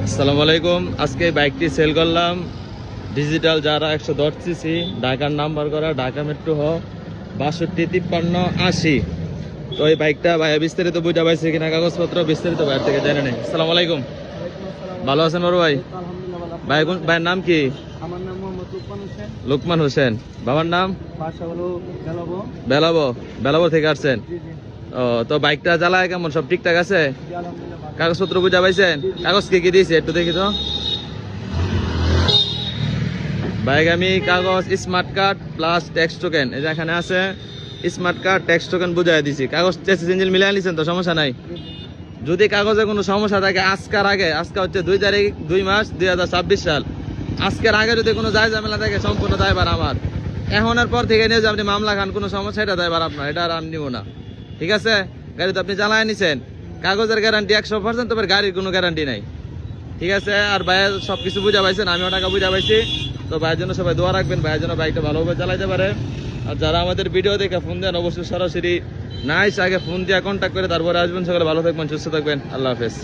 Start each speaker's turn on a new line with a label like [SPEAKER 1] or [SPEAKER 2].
[SPEAKER 1] আসসালামু আলাইকুম। আজকে বাইকটি সেল করলাম। ডিজিটাল যারা 110 সিসি, ঢাকার নাম্বার করা, ঢাকা মেট্রো হ 625380। তো এই বাইকটা ভাইয়া বিস্তারিত বুঝা পাইছে কিনা, কাগজপত্র বিস্তারিত ভাইয়ের থেকে জেনে নেই। আসসালামু আলাইকুম। ভালো আছেন বড় ভাই? ভাই ভাইয়ের নাম কি?
[SPEAKER 2] আমার নাম মোহাম্মদ লুকমান হোসেন।
[SPEAKER 1] লোকমান হোসেন। বাবার নাম?
[SPEAKER 2] বাসা হলো বেলাবো।
[SPEAKER 1] বেলাবো। বেলাবো থেকে আসছেন?
[SPEAKER 2] জি জি
[SPEAKER 1] ও, তো বাইকটা চালায় কেমন, সব ঠিকঠাক আছে?
[SPEAKER 2] জি, আলহামদুলিল্লাহ ভালো।
[SPEAKER 1] কাগজপত্র বুঝা পাইছেন? কাগজ কি কি দিয়েছে একটু দেখি তো। বাইক আমি কাগজ, smart card plus tax token, এই যে এখানে আছে স্মার্ট কার্ড, ট্যাক্স টোকেন বুঝাই দিছি। কাগজ চেসিস ইঞ্জিন মিলাই নিছেন তো, সমস্যা নাই। যদি কাগজে কোনো সমস্যা থাকে আজকের আগে, আজকে হচ্ছে 2 তারিখ 2 মাস 2026 সাল, আজকের আগে যদি কোনো যায় ঝামেলা থাকে সম্পূর্ণ দায়ভার আমার। এখনের পর থেকে নিয়ে যে আপনি মামলা খান, কোনো সমস্যা, এটা দায়ভার আপনার, এটা আর আমি নিব না। ঠিক আছে? গাড়ি তো আপনি চালায় নিছেন, কাগজের গ্যারান্টি 100%, তবে গাড়ির কোনো গ্যারান্টি নাই। ঠিক আছে? আর ভাইয়ের সবকিছু বুঝা পাইছেন, আমিও টাকা বুঝা পাইছি। তো ভাইয়ের জন্য সবাই দোয়া রাখবেন, ভাইয়ের জন্য বাইকটা ভালোভাবে চালাইতে পারে। আর যারা আমাদের ভিডিও দেখে ফোন দেন, অবশ্যই সরাসরি না এসে আগে ফোন দিয়ে কন্ট্যাক্ট করে তারপরে আসবেন। সকলে ভালো থাকবেন, সুস্থ থাকবেন। আল্লাহ হাফেজ।